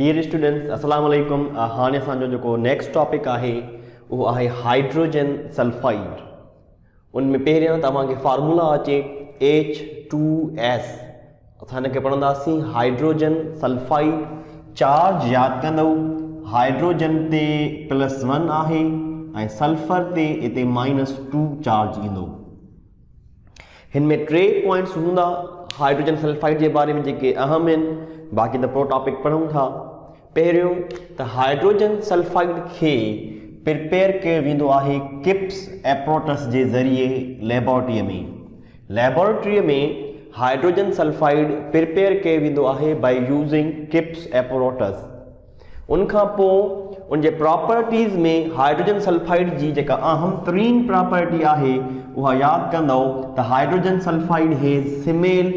Dear students अस्सलाम वालेकुम। हाणे असांजो जेको नेक्स्ट टॉपिक आहे उहो आहे हाइड्रोजन सल्फाइड। उनमें पहिरियां तव्हांखे फार्मूला अचे H2S। असां हिनखे पढ़ंदासीं हाइड्रोजन सल्फाइड। चार्ज यादि कंदव, हाइड्रोजन ते +1 आहे ऐं सल्फर ते इते -2 चार्ज ईंदो। हिन में 3 पॉइंट्स हूंदा हाइड्रोजन सल्फाइड जे बारे में जेके अहम आहिनि, बाक़ी त प्रो टॉपिक पढ़ूं था। पहिरियों त हाइड्रोजन सल्फाइड खे प्रिपेयर कयो वेंदो आहे किप्स एप्रोटस जे ज़रिए लेबोरेटरीअ में। लेबोरेटरीअ में हाइड्रोजन सल्फाइड प्रिपेयर कयो वेंदो आहे बाय यूज़िंग किप्स एप्रोटस। उनखां पोइ उनजे प्रॉपर्टीज़ में हाइड्रोजन सल्फाइड जी जेका अहम तरीन प्रॉपर्टी आहे उहा यादि कंदव त hydrogen sulphide has smell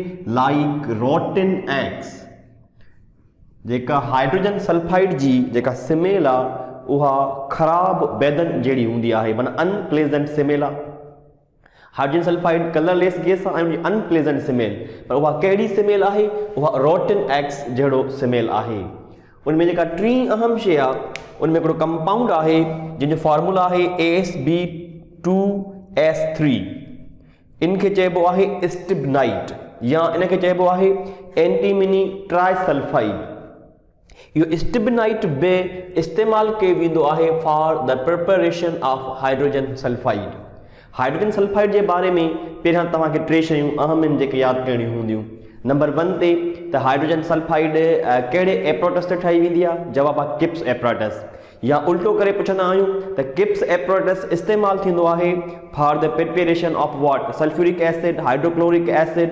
like rotten eggs. जेका हाइड्रोजन सल्फाइड जी जेका स्मेल आहे उहा ख़राब बेदन जहिड़ी हूंदी आहे, माना अनप्लेजेंट स्मेल आहे। हाइड्रोजन सल्फाइड कलरलेस गैस आहे ऐं अनप्लेजेंट स्मेल, पर उहा कहिड़ी स्मेल आहे? उहा रोटन एग्स जहिड़ो स्मेल आहे। उनमें जेका 3 अहम शइ आहे, उनमें हिकिड़ो कंपाउंड आहे जंहिंजो फॉर्मूला आहे Sb2S3। इनखे चइबो आहे स्टिबनाइट या इनखे चइबो आहे एंटीमनी ट्राइसल्फाइड। इहो स्टिबनाइट बि इस्तेमालु कयो वेंदो आहे for the preparation of hydrogen sulphide. Hydrogen sulphide जे बारे में पहिरियां तव्हांखे 3 शयूं अहम आहिनि जेके यादि करणियूं हूंदियूं। नंबर 1 ते त हाइड्रोजन सल्फाइड कहिड़े एप्रोटस ते ठाही वेंदी आहे? जवाब आहे किप्स एप्रोटस। या उल्टो करे पुछंदा आहियूं त किप्स एप्रोटस इस्तेमालु थींदो आहे for the preparation of what? Sulphuric acid, hydrochloric acid,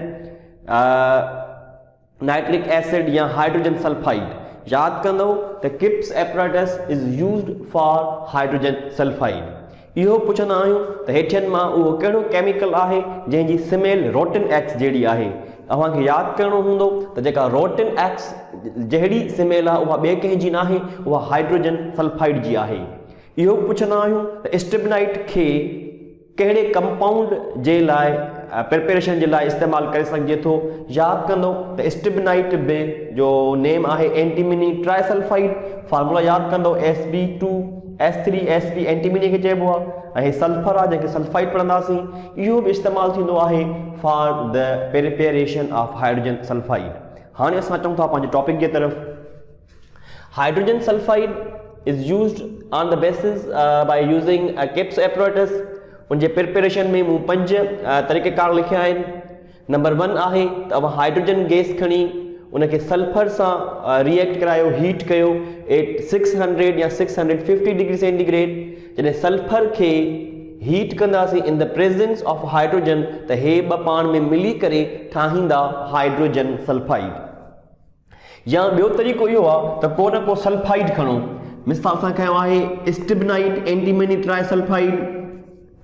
nitric acid या हाइड्रोजन सल्फाइड। यादि कंदो त Kipp's apparatus is used for hydrogen sulphide. इहो पुछंदा आहियूं त हेठियनि मां उहो कहिड़ो केमिकल आहे जंहिंजी स्मेल रोटन एक्स जहिड़ी आहे? तव्हांखे यादि करिणो हूंदो त जेका रोटन एक्स जहिड़ी स्मेल आहे उहा ॿिए कंहिंजी न आहे, उहा हाइड्रोजन सल्फाइड जी आहे। इहो पुछंदा आहियूं त स्टिबनाइट खे कहिड़े कंपाउंड जे लाइ प्रिपेरेशन जे लाइ इस्तेमालु करे सघिजे थो? यादि कंदो त स्टिबनाइट बि जो नेम आहे एंटीमनी ट्राइसल्फाइड। फार्मूला यादि कंदो Sb2S3। Sb एंटीमनी खे चइबो आहे ऐं सल्फर आहे जंहिंखे सल्फाइड पढ़ंदासीं। इहो बि इस्तेमालु थींदो आहे for the preparation of hydrogen sulphide. हाणे असां अचूं था पंहिंजे टॉपिक जे तरफ़। Hydrogen sulphide is used on the basis by using Kipp's apparatus. उनजे प्रिपेरेशन में मूं 5 तरीक़ेकार लिखिया आहिनि। नंबर 1 आहे त अब हाइड्रोजन गैस खणी उनखे सल्फर सां रिएक्ट करायो, हीट कयो एट 600 या 650 डिग्री सेंटीग्रेड। जॾहिं सल्फर खे हीट कंदासीं in the presence of hydrogen त हे ॿ पाण में मिली करे ठाहींदा हाइड्रोजन सल्फाइड। या ॿियो तरीक़ो इहो आहे त को न को सल्फाइड खणो। मिसाल सां खयो आहे स्टिबनाइट एंटीमनी ट्राइसल्फाइड,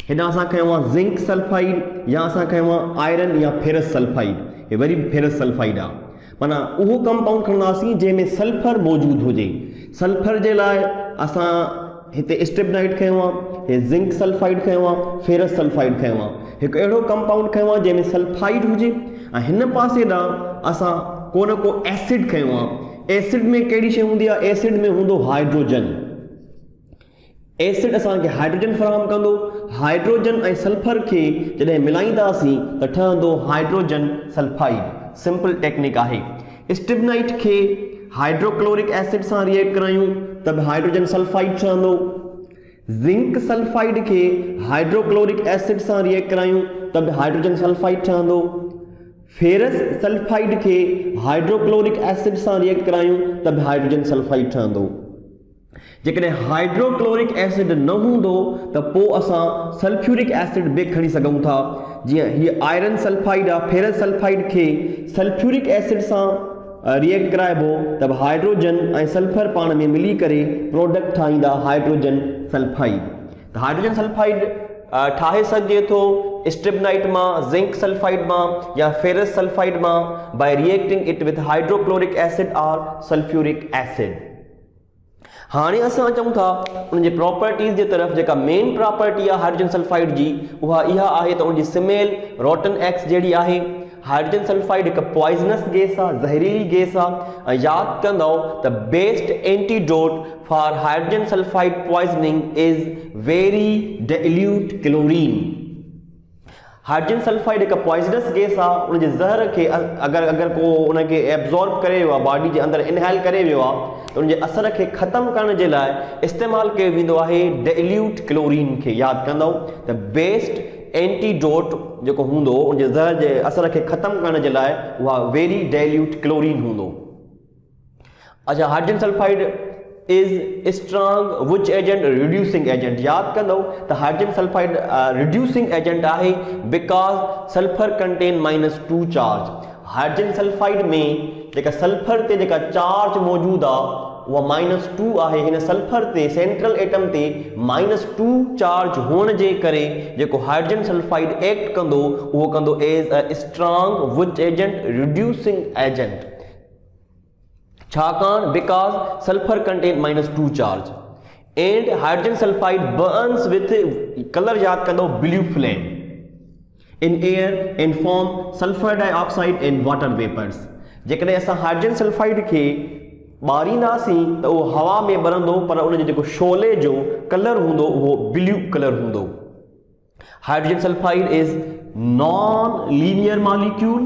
हिन असां खयो आहे ज़िंक सल्फाइड, या असां खयो आहे आयरन या फेरस सल्फाइड। हे वरी फेरस सल्फाइड आहे, माना उहो कंपाउंड खणंदासीं जंहिंमें सल्फर मौजूदु हुजे। सल्फर जे लाइ असां हिते स्टिबनाइट खयो आहे, हे ज़िंक सल्फाइड खयो आहे, फेरस सल्फाइड खयो आहे। हिकु अहिड़ो कंपाउंड खयो आहे जंहिंमें सल्फाइड हुजे ऐं हिन पासे ॾांहुं असां को न को एसिड खयो आहे। एसिड में कहिड़ी शइ हूंदी आहे? एसिड में हूंदो हाइड्रोजन। एसिड असांखे हाइड्रोजन फराहम कंदो। हाइड्रोजन ऐं सल्फर खे जॾहिं मिलाईंदासीं त ठहंदो हाइड्रोजन सल्फाइड। सिंपल टेक्निक आहे। स्टिबनाइट खे हाइड्रोक्लोरिक एसिड सां रिएक्ट करायूं त बि हाइड्रोजन सल्फाइड ठहंदो। ज़िंक सल्फाइड खे हाइड्रोक्लोरिक एसिड सां रिएक्ट करायूं त बि हाइड्रोजन सल्फाइड ठहंदो। फेरस सल्फाइड खे हाइड्रोक्लोरिक एसिड सां रिएक्ट करायूं त बि हाइड्रोजन सल्फाइड ठहंदो। जेकॾहिं हाइड्रोक्लोरिक एसिड न हूंदो त पोइ असां सल्फ्यूरिक एसिड बि खणी सघूं था। जीअं हीअ आयरन सल्फाइड आहे, फेरस सल्फाइड खे सल्फ्यूरिक एसिड सां रिएक्ट कराइबो त हाइड्रोजन ऐं सल्फर पाण में मिली करे प्रोडक्ट ठाहींदा हाइड्रोजन सल्फाइड। त हाइड्रोजन सल्फाइड ठाहे सघिजे थो स्टिबनाइट मां, ज़िंक सल्फाइड मां या फेरस सल्फाइड मां by reacting it with hydrochloric acid और सल्फ्यूरिक एसिड। हाणे असां अचूं था उनजे प्रॉपर्टीज़ जे तरफ़। जेका मेन प्रॉपर्टी आहे हाइड्रोजन सल्फाइड जी उहा इहा आहे त उनजी स्मेल रोटन एक्स जहिड़ी आहे। हाइड्रोजन सल्फाइड एक पॉइजनस गैस आहे, ज़हरीली गैस आहे। याद कंदो त best antidote for hydrogen sulphide poisoning is very dilute chlorine. Hydrogen sulphide एक पॉइजनस गैस आहे, उन जे ज़हर के अगर को उन के एब्जॉर्ब करे वियो आहे, बॉडी जे अंदर इनहेल करे वियो आहे, त उन जे असर के ख़त्म करण जे लाइ इस्तेमाल कयो वेंदो आहे डाइल्यूट क्लोरीन खे। याद कंदो त बेस्ट एंटीडोट जेको हूंदो उन जे ज़हर जे असर के ख़त्म करण जे लाइ उहा वेरी डाइल्यूट क्लोरीन हूंदो। अच्छा, hydrogen sulphide is strong which agent? Reducing agent। याद कंदो त हाइड्रोजन सल्फाइड रिड्यूसिंग एजेंट आहे because sulphur contain -2 charge. Hydrogen sulphide में जेका सल्फर ते जेका चार्ज मौजूद आहे उहा -2 आहे। हिन सल्फर ते सेंट्रल एटम ते -2 चार्ज होने जे करे जेको हाइड्रोजन सल्फाइड एक्ट कंदो उहो कंदो as a strong which agent, reducing agent. छाकाणि because sulphur contain -2 charge and hydrogen sulphide burns with colour याद कंदो blue flame in air and form sulphur dioxide and water vapours. जेकॾहिं असां hydrogen sulphide खे ॿारींदासीं त उहो हवा में ॿरंदो, पर उन जो जेको शोले जो कलर हूंदो उहो ब्लू कलर हूंदो। Hydrogen sulphide is non linear molecule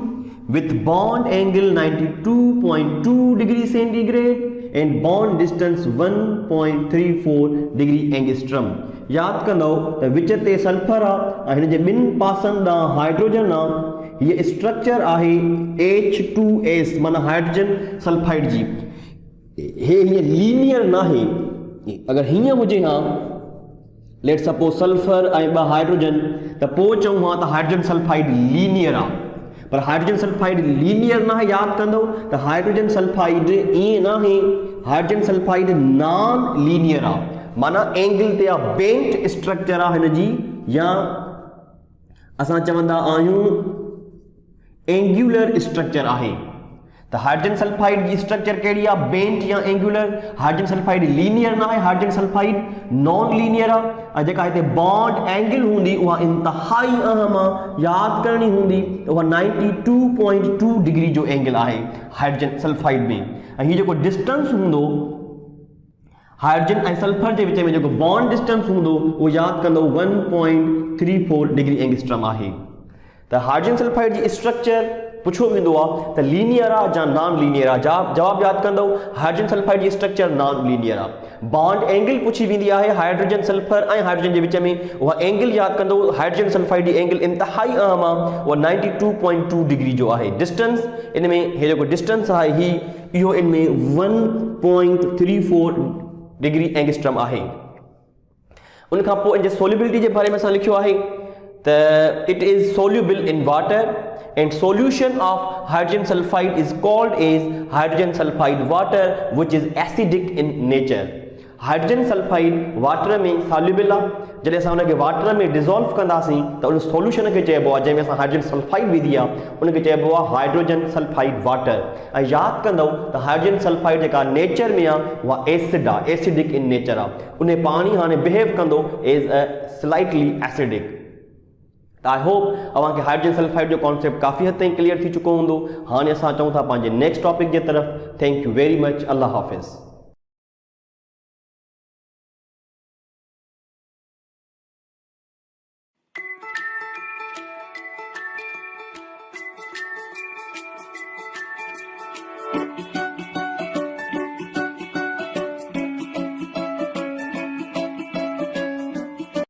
with bond angle 92.2 degree centigrade and bond distance 1.34 degree angstrom। याद कंदो त विच ते सल्फर आहे, हिन जे ॿिनि पासनि ॾांहुं हाइड्रोजन आहे। हीअ स्ट्रक्चर आहे H2S माना हाइड्रोजन सल्फाइड जी। हीअ लीनियर न आहे। अगर हीअं हुजे हा लेट सपोज सल्फर ऐं ॿ हाइड्रोजन त पोइ चऊं हा त हाइड्रोजन सल्फाइड लीनियर आहे, पर हाइड्रोजन सल्फाइड लीनियर ना है। याद कंदो त हाइड्रोजन सल्फाइड ई ना है, हाइड्रोजन सल्फाइड नॉन लीनियर आ, माना एंगल ते बेंट स्ट्रक्चर आ हिन जी, या असां चवंदा आहियूं एंगुलर स्ट्रक्चर आहे। त हाइड्रोजन सल्फाइड जी स्ट्रक्चर कहिड़ी आहे? बेंट या एंगुलर। हाइड्रोजन सल्फाइड लीनियर ना है, हाइड्रोजन सल्फाइड नॉन लीनियर आहे। जेका हिते बॉन्ड एंगल हूंदी उहा इंतहाई अहम आहे, याद करणी हूंदी उहा 92.2 डिग्री जो एंगल आहे हाइड्रोजन सल्फाइड में। ऐं हीउ जेको डिस्टेंस हूंदो हाइड्रोजन ऐं सल्फर जे विच में जेको बॉन्ड डिस्टेंस हूंदो उहो याद कंदो 1.34 डिग्री एंगस्ट्रम आहे। त हाइड्रोजन सल्फाइड जी स्ट्रक्चर पुछो वेंदो आहे त लीनियर आहे या नॉन लीनियर आहे। जवाब याद कंदो हाइड्रोजन सल्फाइड जी स्ट्रक्चर नॉन लीनियर आहे। बॉन्ड एंगल पुछी वेंदी आहे हाइड्रोजन सल्फर ऐं हाइड्रोजन जे विच में, उहा एंगल याद कंदो हाइड्रोजन सल्फाइड जी एंगल इंतहाई अहम आहे, उहा 92.2 डिग्री जो आहे। डिस्टेंस इन में हे जेको डिस्टेंस आहे इहो इन में 1.34 डिग्री एंगस्ट्रम आहे। उन खां पोइ इन जे सोल्युबिलिटी जे बारे में असां लिखियो आहे त it is soluble in water and solution of hydrogen sulfide is called as hydrogen sulfide water which is acidic in nature। Hydrogen sulphide water में सॉल्युबल आहे। जॾहिं असां उनखे वाटर में डिज़ोल्व कंदासीं त उन सोल्यूशन खे चइबो आहे, जंहिंमें असां हाइड्रोजन सल्फाइड विधी आहे उनखे चइबो आहे हाइड्रोजन सल्फाइड वाटर। ऐं यादि कंदो त हाइड्रोजन सल्फाइड जेका नेचर में आहे उहा एसिड आहे, एसिडिक इन नेचर आहे। उन पाणी हाणे बिहेव कंदो as a slightly acidic. I hope अव्हांखे हाइड्रोजन सल्फाइड जो कॉन्सेप्ट काफ़ी हद ताईं क्लियर थी चुको हूंदो। हाणे असां चऊं था पंहिंजे नेक्स्ट टॉपिक जे तरफ़। Thank you very much. अल्लाह हाफ़िज़।